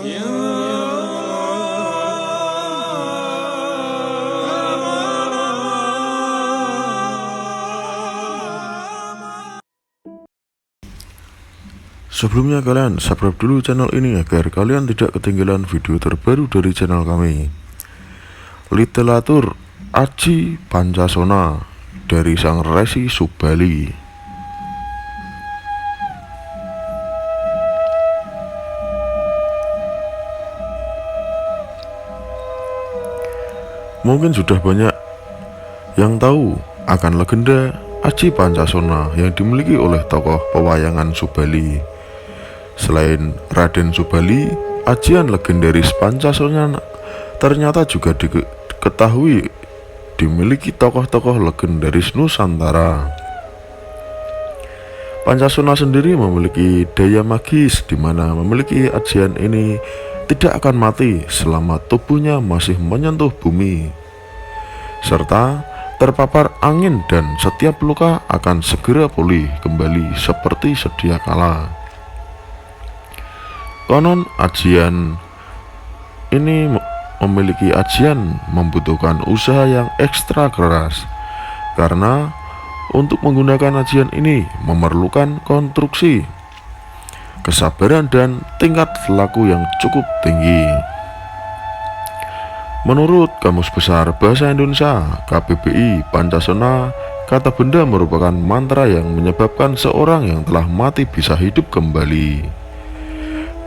Sebelumnya kalian subscribe dulu channel ini agar kalian tidak ketinggalan video terbaru dari channel kami. Literatur Aji Pancasona dari Sang Resi Subali. Mungkin sudah banyak yang tahu akan legenda Aji Pancasona yang dimiliki oleh tokoh pewayangan Subali. Selain Raden Subali, ajian legendaris Pancasona ternyata juga diketahui dimiliki tokoh-tokoh legendaris Nusantara. Pancasona sendiri memiliki daya magis di mana memiliki ajian ini tidak akan mati selama tubuhnya masih menyentuh bumi, serta terpapar angin dan setiap luka akan segera pulih kembali seperti sedia kala. Konon ajian ini memiliki ajian membutuhkan usaha yang ekstra keras, karena untuk menggunakan ajian ini memerlukan konstruksi, kesabaran dan tingkat laku yang cukup tinggi. Menurut Kamus Besar Bahasa Indonesia KBBI, Pancasona kata benda merupakan mantra yang menyebabkan seorang yang telah mati bisa hidup kembali.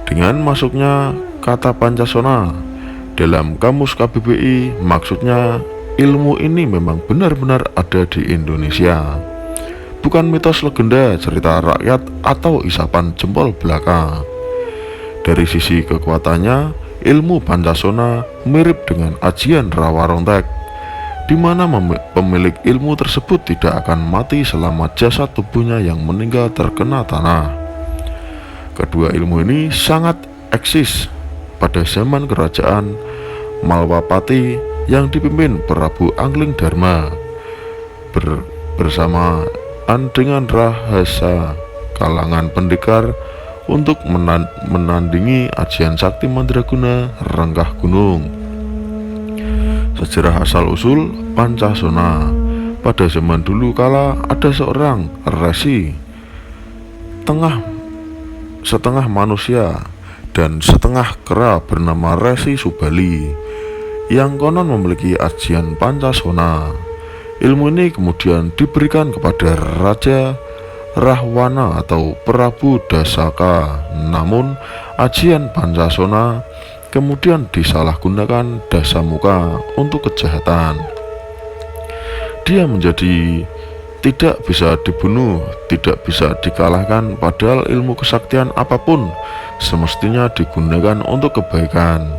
Dengan masuknya kata Pancasona dalam Kamus KBBI, maksudnya ilmu ini memang benar-benar ada di Indonesia, bukan mitos, legenda, cerita rakyat, atau isapan jempol belaka. Dari sisi kekuatannya, ilmu Pancasona mirip dengan ajian rawa rontek, di mana pemilik ilmu tersebut tidak akan mati selama jasad tubuhnya yang meninggal terkena tanah. Kedua ilmu ini sangat eksis pada zaman kerajaan Malwapati yang dipimpin Prabu Angling Dharma bersamaan dengan rahasa kalangan pendekar untuk menandingi ajian sakti mandraguna Renggah Gunung. Sejarah asal-usul Pancasona. Pada zaman dulu kala ada seorang resi setengah manusia dan setengah kera bernama Resi Subali yang konon memiliki ajian Pancasona. Ilmu ini kemudian diberikan kepada Raja Rahwana atau Prabu Dasaka. Namun ajian Pancasona kemudian disalahgunakan Dasamuka untuk kejahatan. Dia menjadi tidak bisa dibunuh, tidak bisa dikalahkan, padahal ilmu kesaktian apapun semestinya digunakan untuk kebaikan.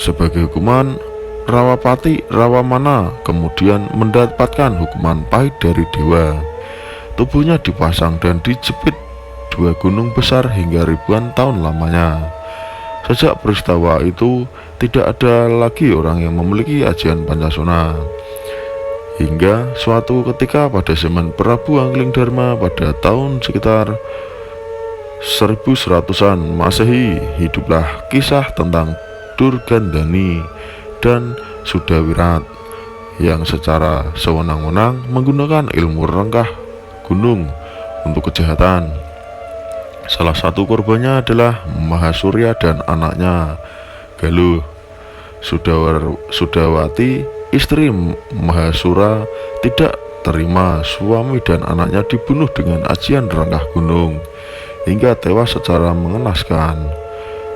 Sebagai hukuman, Rawamana kemudian mendapatkan hukuman pahit dari dewa. Tubuhnya dipasang dan dijepit dua gunung besar hingga ribuan tahun lamanya. Sejak peristiwa itu tidak ada lagi orang yang memiliki ajian Pancasona. Hingga suatu ketika pada zaman Prabu Angling Dharma pada tahun sekitar 1100-an Masehi, hiduplah kisah tentang Durgandani dan Sudawirat yang secara sewenang-wenang menggunakan ilmu Renggah Gunung untuk kejahatan. Salah satu korbannya adalah Mahasurya dan anaknya Galuh. Sudawati, istri Mahasura, tidak terima suami dan anaknya dibunuh dengan ajian Renggah Gunung hingga tewas secara mengenaskan.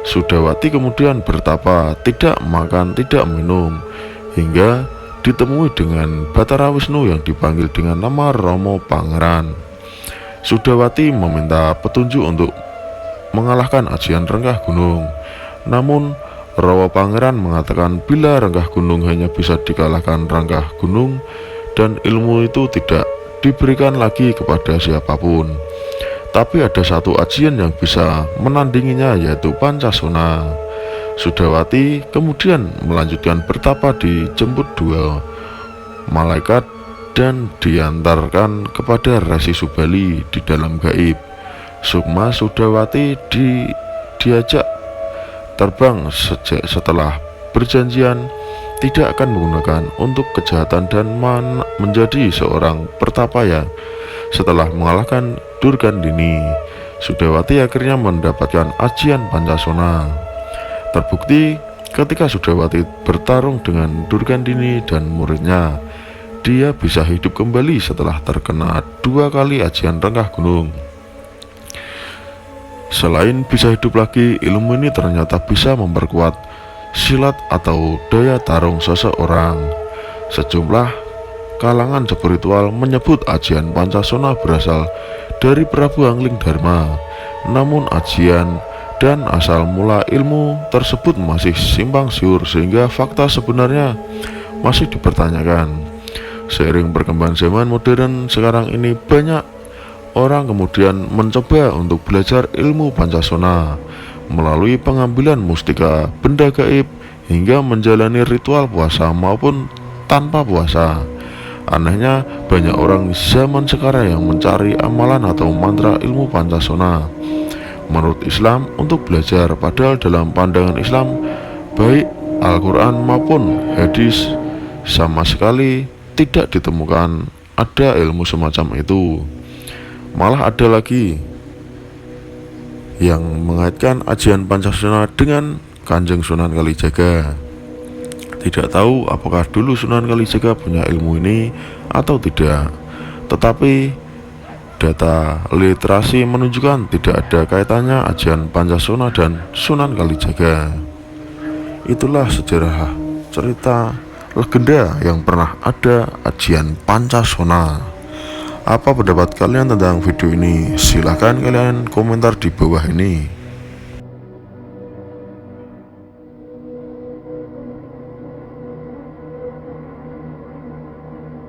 Sudawati kemudian bertapa, tidak makan, tidak minum, hingga ditemui dengan Batara Wisnu yang dipanggil dengan nama Romo Pangeran. Sudawati meminta petunjuk untuk mengalahkan ajian Renggah Gunung. Namun Rawa Pangeran mengatakan bila Renggah Gunung hanya bisa dikalahkan Renggah Gunung dan ilmu itu tidak diberikan lagi kepada siapapun. Tapi ada satu ajian yang bisa menandinginya, yaitu Pancasona. Sudawati kemudian melanjutkan bertapa, dijemput dua malaikat dan diantarkan kepada Resi Subali di dalam gaib. Sukma Sudawati diajak terbang sejak setelah berjanjian tidak akan menggunakan untuk kejahatan dan menjadi seorang pertapaya. Setelah mengalahkan Durgandini, Sudawati akhirnya mendapatkan ajian Pancasona. Terbukti ketika Sudawati bertarung dengan Durgandini dan muridnya, dia bisa hidup kembali setelah terkena 2 kali ajian Renggah Gunung. Selain bisa hidup lagi, ilmu ini ternyata bisa memperkuat silat atau daya tarung seseorang. Sejumlah kalangan spiritual menyebut ajian Pancasona berasal dari Prabu Angling Dharma. Namun ajian dan asal mula ilmu tersebut masih simpang siur, sehingga fakta sebenarnya masih dipertanyakan. Seiring perkembangan zaman modern sekarang ini, banyak orang kemudian mencoba untuk belajar ilmu Pancasona melalui pengambilan mustika benda gaib hingga menjalani ritual puasa maupun tanpa puasa. Anehnya, banyak orang zaman sekarang yang mencari amalan atau mantra ilmu Pancasona menurut Islam untuk belajar, padahal dalam pandangan Islam, baik Al-Quran maupun hadis, sama sekali tidak ditemukan ada ilmu semacam itu. Malah ada lagi yang mengaitkan ajian Pancasona dengan Kanjeng Sunan Kalijaga. Tidak tahu apakah dulu Sunan Kalijaga punya ilmu ini atau tidak, tetapi data literasi menunjukkan tidak ada kaitannya ajian Pancasona dan Sunan Kalijaga. Itulah sejarah cerita legenda yang pernah ada ajian Pancasona. Apa pendapat kalian tentang video ini? Silahkan kalian komentar di bawah ini.